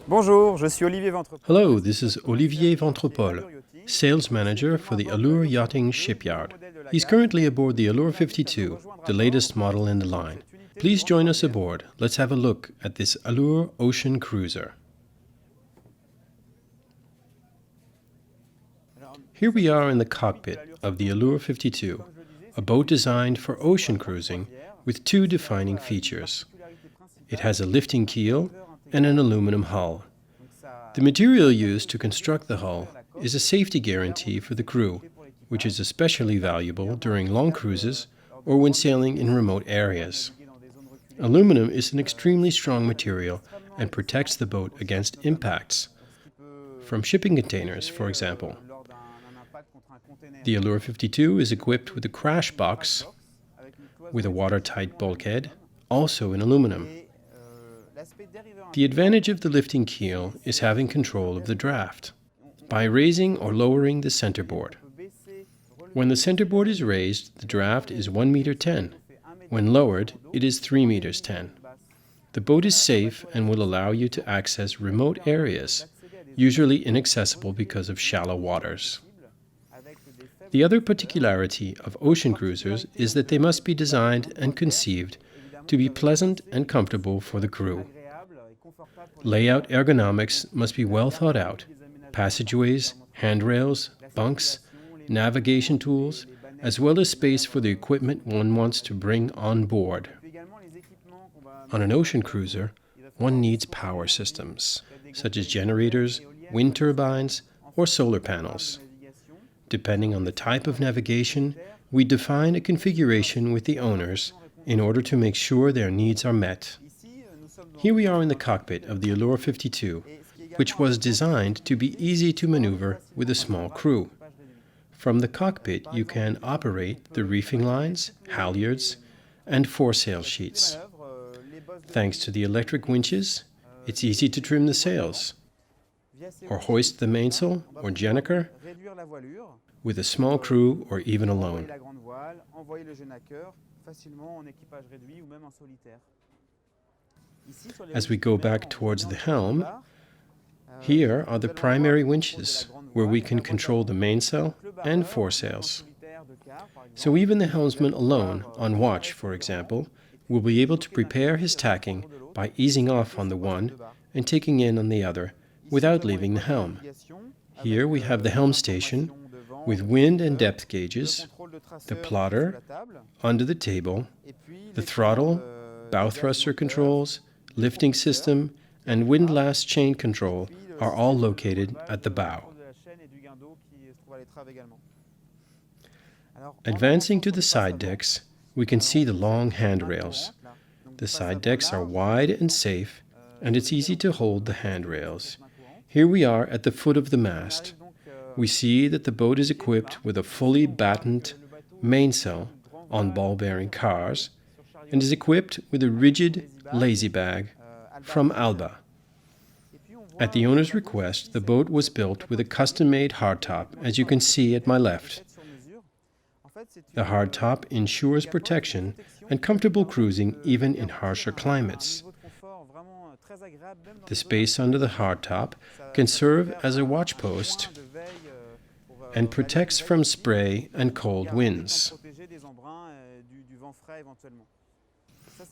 Bonjour, je suis Olivier Ventrepol. Hello, this is Olivier Ventrepol, Sales Manager for the Allure Yachting Shipyard. He's currently aboard the Allure 52, the latest model in the line. Please join us aboard. Let's have a look at this Allure Ocean Cruiser. Here we are in the cockpit of the Allure 52, a boat designed for ocean cruising with two defining features. It has a lifting keel and an aluminum hull. The material used to construct the hull is a safety guarantee for the crew, which is especially valuable during long cruises or when sailing in remote areas. Aluminum is an extremely strong material and protects the boat against impacts from shipping containers, for example. The Allure 52 is equipped with a crash box with a watertight bulkhead, also in aluminum. The advantage of the lifting keel is having control of the draft by raising or lowering the centerboard. When the centerboard is raised, the draft is 1 meter 10. When lowered, it is 3 meters 10. The boat is safe and will allow you to access remote areas, usually inaccessible because of shallow waters. The other particularity of ocean cruisers is that they must be designed and conceived to be pleasant and comfortable for the crew. Layout ergonomics must be well thought out. Passageways, handrails, bunks, navigation tools, as well as space for the equipment one wants to bring on board. On an ocean cruiser, one needs power systems, such as generators, wind turbines, or solar panels. Depending on the type of navigation, we define a configuration with the owners in order to make sure their needs are met. Here we are in the cockpit of the Allure 52, which was designed to be easy to maneuver with a small crew. From the cockpit, you can operate the reefing lines, halyards, and foresail sheets. Thanks to the electric winches, it's easy to trim the sails, or hoist the mainsail or gennaker with a small crew or even alone. As we go back towards the helm, here are the primary winches where we can control the mainsail and foresails. So even the helmsman alone, on watch for example, will be able to prepare his tacking by easing off on the one and taking in on the other without leaving the helm. Here we have the Helm Station with wind and depth gauges, the plotter under the table, the throttle, bow thruster controls, lifting system, and windlass chain control are all located at the bow. Advancing to the side decks, we can see the long handrails. The side decks are wide and safe, and it's easy to hold the handrails. Here we are at the foot of the mast. We see that the boat is equipped with a fully battened mainsail on ball-bearing cars and is equipped with a rigid lazy bag from Alba. At the owner's request, the boat was built with a custom-made hardtop, as you can see at my left. The hardtop ensures protection and comfortable cruising even in harsher climates. The space under the hardtop can serve as a watch post and protects from spray and cold winds.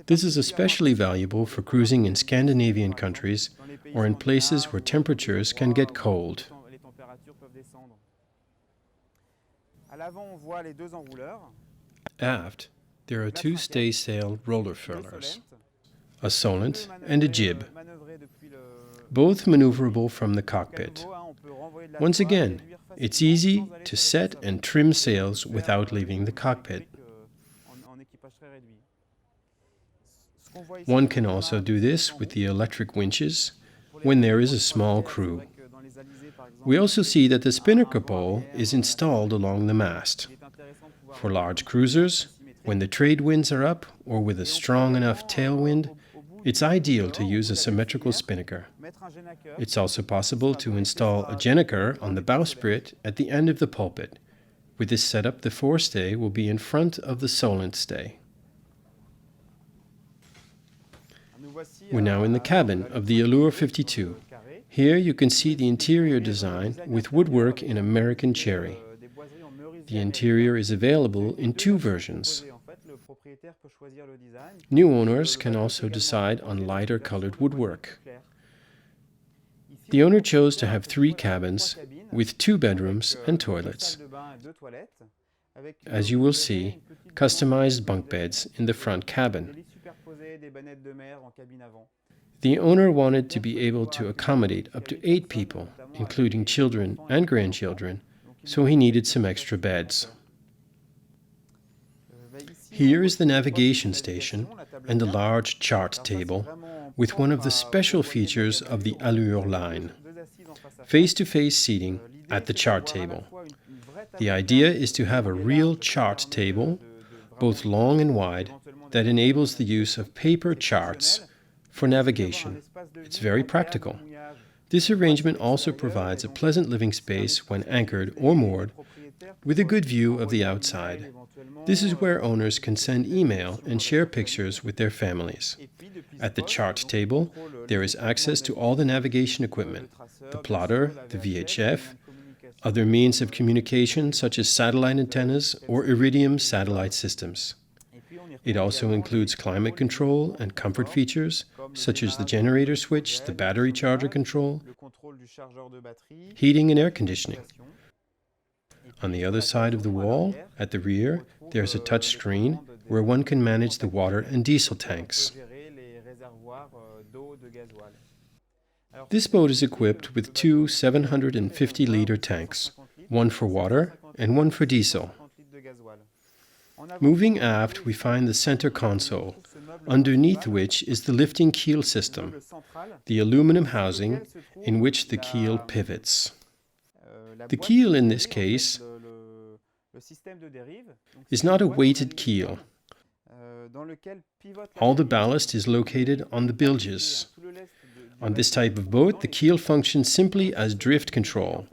This is especially valuable for cruising in Scandinavian countries or in places where temperatures can get cold. Aft, there are two staysail roller furlers, a solent and a jib, both maneuverable from the cockpit. Once again, it's easy to set and trim sails without leaving the cockpit. One can also do this with the electric winches when there is a small crew. We also see that the spinnaker pole is installed along the mast. For large cruisers, when the trade winds are up or with a strong enough tailwind, it's ideal to use a symmetrical spinnaker. It's also possible to install a gennaker on the bowsprit at the end of the pulpit. With this setup, the forestay will be in front of the solent stay. We're now in the cabin of the Allure 52. Here you can see the interior design with woodwork in American cherry. The interior is available in two versions. New owners can also decide on lighter colored woodwork. The owner chose to have 3 cabins with 2 bedrooms and toilets. As you will see, customized bunk beds in the front cabin. The owner wanted to be able to accommodate up to 8 people, including children and grandchildren, so he needed some extra beds. Here is the navigation station and a large chart table with one of the special features of the Allure line, face-to-face seating at the chart table. The idea is to have a real chart table, both long and wide, that enables the use of paper charts for navigation. It's very practical. This arrangement also provides a pleasant living space when anchored or moored, with a good view of the outside. This is where owners can send email and share pictures with their families. At the chart table, there is access to all the navigation equipment, the plotter, the VHF, other means of communication such as satellite antennas or Iridium satellite systems. It also includes climate control and comfort features such as the generator switch, the battery charger control, heating and air conditioning. On the other side of the wall, at the rear, there's a touch screen where one can manage the water and diesel tanks. This boat is equipped with 2 750-liter tanks, one for water and one for diesel. Moving aft, we find the center console, underneath which is the lifting keel system, the aluminum housing in which the keel pivots. The keel in this case is not a weighted keel. All the ballast is located on the bilges. On this type of boat, the keel functions simply as drift control.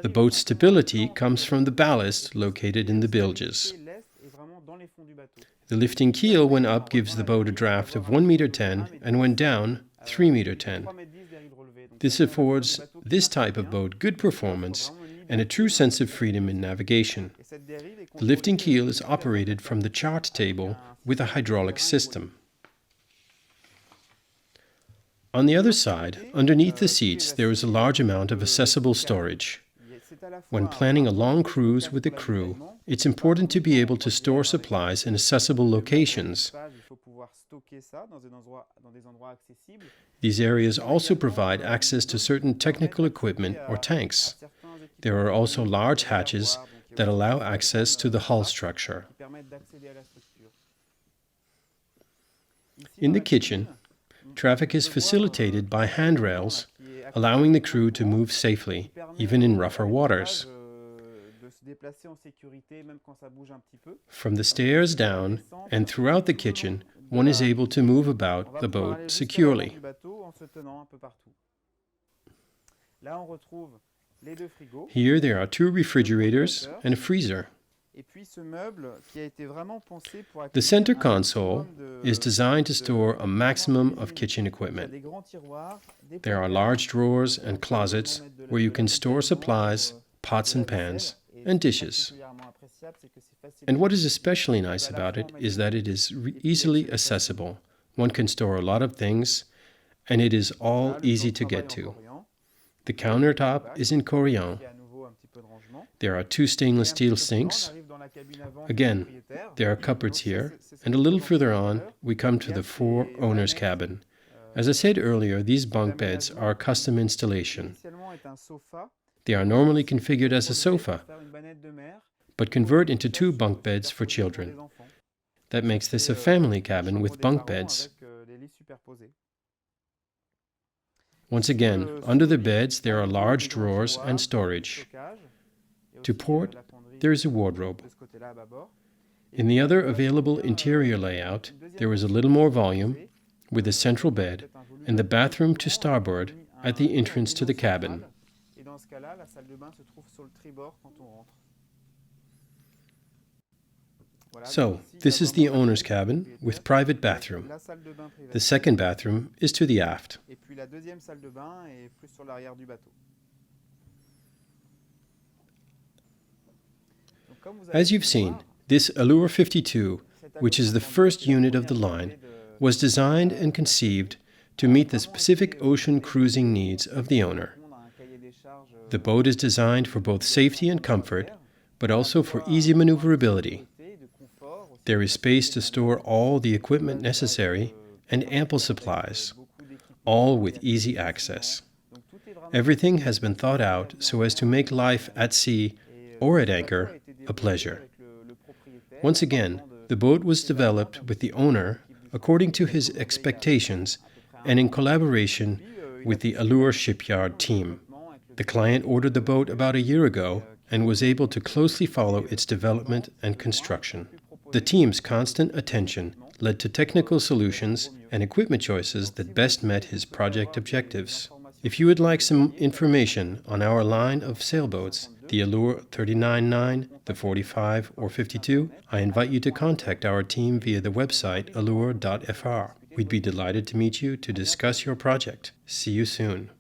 The boat's stability comes from the ballast located in the bilges. The lifting keel when up gives the boat a draft of 1.10 m and when down 3.10 m. This affords this type of boat good performance and a true sense of freedom in navigation. The lifting keel is operated from the chart table with a hydraulic system. On the other side, underneath the seats, there is a large amount of accessible storage. When planning a long cruise with a crew, it's important to be able to store supplies in accessible locations. These areas also provide access to certain technical equipment or tanks. There are also large hatches that allow access to the hull structure. In the kitchen, traffic is facilitated by handrails, allowing the crew to move safely, even in rougher waters. From the stairs down and throughout the kitchen, one is able to move about the boat securely. Here there are 2 refrigerators and a freezer. The center console is designed to store a maximum of kitchen equipment. There are large drawers and closets where you can store supplies, pots and pans, and dishes. And what is especially nice about it is that it is easily accessible. One can store a lot of things, and it is all easy to get to. The countertop is in Corian. There are 2 stainless steel sinks. Again, there are cupboards here, and a little further on, we come to the 4 owner's cabin. As I said earlier, these bunk beds are a custom installation. They are normally configured as a sofa, but convert into 2 bunk beds for children. That makes this a family cabin with bunk beds. Once again, under the beds there are large drawers and storage. To port, there is a wardrobe. In the other available interior layout, there is a little more volume, with a central bed, and the bathroom to starboard at the entrance to the cabin. So, this is the owner's cabin with private bathroom. The second bathroom is to the aft. As you've seen, this Allure 52, which is the first unit of the line, was designed and conceived to meet the specific ocean cruising needs of the owner. The boat is designed for both safety and comfort, but also for easy maneuverability. There is space to store all the equipment necessary and ample supplies, all with easy access. Everything has been thought out so as to make life at sea or at anchor a pleasure. Once again, the boat was developed with the owner according to his expectations and in collaboration with the Allure shipyard team. The client ordered the boat about a year ago and was able to closely follow its development and construction. The team's constant attention led to technical solutions and equipment choices that best met his project objectives. If you would like some information on our line of sailboats, the Allure 39-9, the 45 or 52, I invite you to contact our team via the website allure.fr. We'd be delighted to meet you to discuss your project. See you soon.